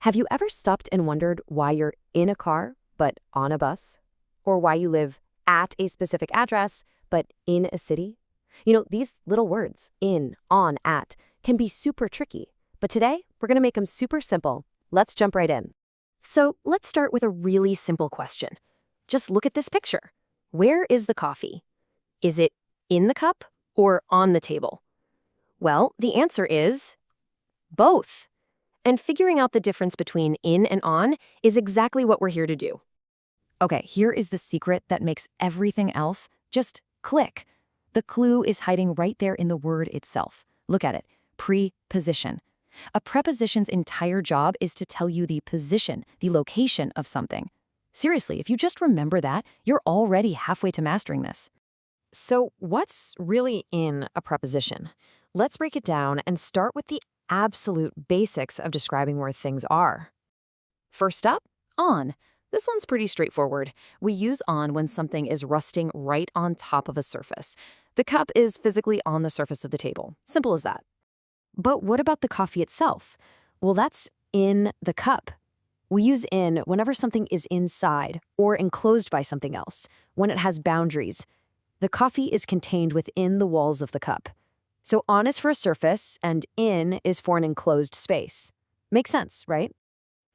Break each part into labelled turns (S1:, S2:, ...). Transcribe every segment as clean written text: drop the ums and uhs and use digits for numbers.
S1: Have you ever stopped and wondered why you're in a car but on a bus? Or why you live at a specific address but in a city? These little words, in, on, at, can be super tricky. But today, we're going to make them super simple. Let's jump right in. So let's start with a really simple question. Just look at this picture. Where is the coffee? Is it in the cup or on the table? Well, the answer is both. And figuring out the difference between in and on is exactly what we're here to do. Okay, here is the secret that makes everything else just click. The clue is hiding right there in the word itself. Look at it, preposition. A preposition's entire job is to tell you the position, the location of something. Seriously, if you just remember that, you're already halfway to mastering this. So what's really in a preposition? Let's break it down and start with the absolute basics of describing where things are. First up, on. This one's pretty straightforward. We use on when something is resting right on top of a surface. The cup is physically on the surface of the table. Simple as that. But what about the coffee itself? Well, that's in the cup. We use in whenever something is inside or enclosed by something else, when it has boundaries. The coffee is contained within the walls of the cup. So on is for a surface, and in is for an enclosed space. Makes sense, right?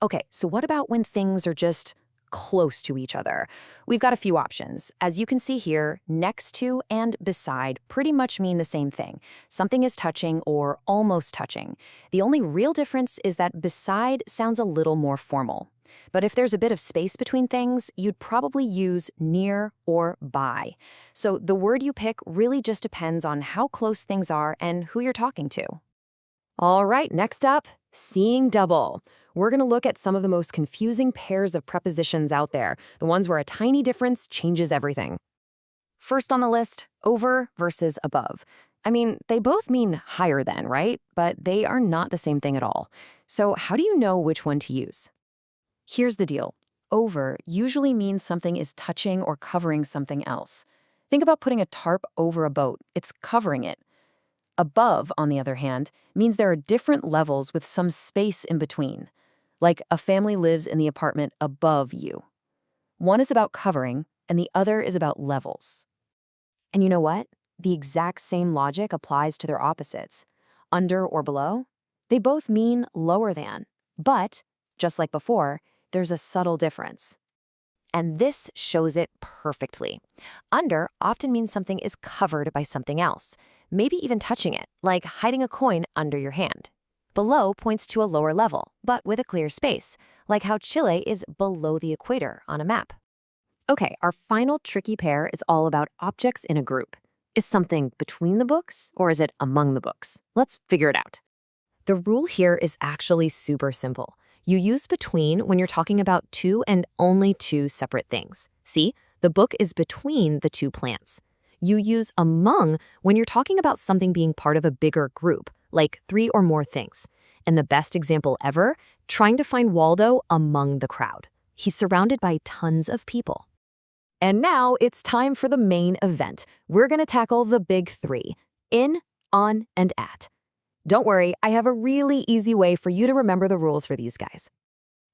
S1: Okay, so what about when things are just close to each other? We've got a few options. As you can see here, next to and beside pretty much mean the same thing. Something is touching or almost touching. The only real difference is that beside sounds a little more formal. But if there's a bit of space between things, you'd probably use near or by. So the word you pick really just depends on how close things are and who you're talking to. All right, next up, seeing double. We're going to look at some of the most confusing pairs of prepositions out there, the ones where a tiny difference changes everything. First on the list, over versus above. I mean, they both mean higher than, right? But they are not the same thing at all. So how do you know which one to use? Here's the deal. Over usually means something is touching or covering something else. Think about putting a tarp over a boat. It's covering it. Above, on the other hand, means there are different levels with some space in between. Like a family lives in the apartment above you. One is about covering, and the other is about levels. And you know what? The exact same logic applies to their opposites. Under or below, they both mean lower than. But, just like before, there's a subtle difference. And this shows it perfectly. Under often means something is covered by something else, maybe even touching it, like hiding a coin under your hand. Below points to a lower level, but with a clear space, like how Chile is below the equator on a map. Okay, our final tricky pair is all about objects in a group. Is something between the books, or is it among the books? Let's figure it out. The rule here is actually super simple. You use between when you're talking about two and only two separate things. See, the book is between the two plants. You use among when you're talking about something being part of a bigger group, like three or more things. And the best example ever, trying to find Waldo among the crowd. He's surrounded by tons of people. And now it's time for the main event. We're going to tackle the big three: in, on, and at. Don't worry, I have a really easy way for you to remember the rules for these guys.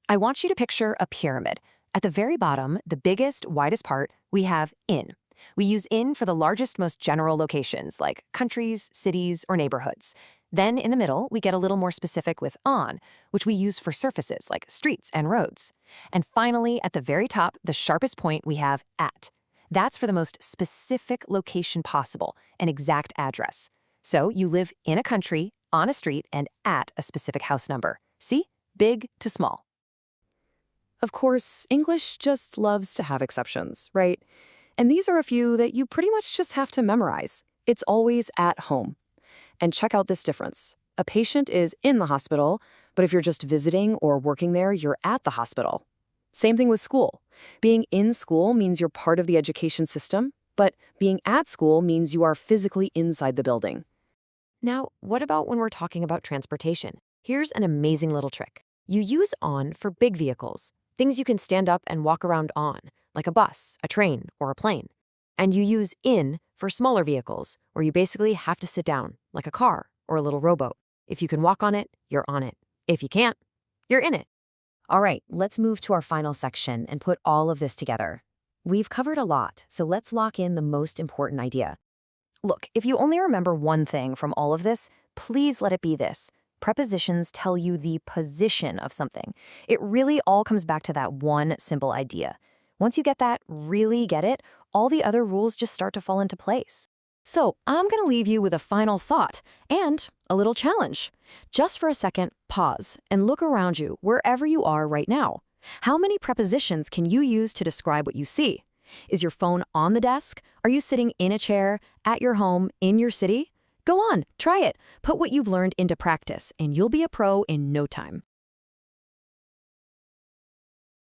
S1: I want you to picture a pyramid. At the very bottom, the biggest, widest part, we have in. We use in for the largest, most general locations, like countries, cities, or neighborhoods. Then in the middle, we get a little more specific with on, which we use for surfaces like streets and roads. And finally, at the very top, the sharpest point, we have at. That's for the most specific location possible, an exact address. So you live in a country, on a street, and at a specific house number. See? Big to small. Of course, English just loves to have exceptions, right? And these are a few that you pretty much just have to memorize. It's always at home. And check out this difference. A patient is in the hospital, but if you're just visiting or working there, you're at the hospital. Same thing with school. Being in school means you're part of the education system, but being at school means you are physically inside the building. Now, what about when we're talking about transportation? Here's an amazing little trick. You use on for big vehicles, things you can stand up and walk around on, like a bus, a train, or a plane. And you use in for smaller vehicles, where you basically have to sit down, like a car or a little rowboat. If you can walk on it, you're on it. If you can't, you're in it. All right, let's move to our final section and put all of this together. We've covered a lot, so let's lock in the most important idea. Look, if you only remember one thing from all of this, please let it be this. Prepositions tell you the position of something. It really all comes back to that one simple idea. Once you get that, really get it, all the other rules just start to fall into place. So I'm going to leave you with a final thought and a little challenge. Just for a second, pause and look around you wherever you are right now. How many prepositions can you use to describe what you see? Is your phone on the desk? Are you sitting in a chair, at your home, in your city? Go on, try it. Put what you've learned into practice, and you'll be a pro in no time.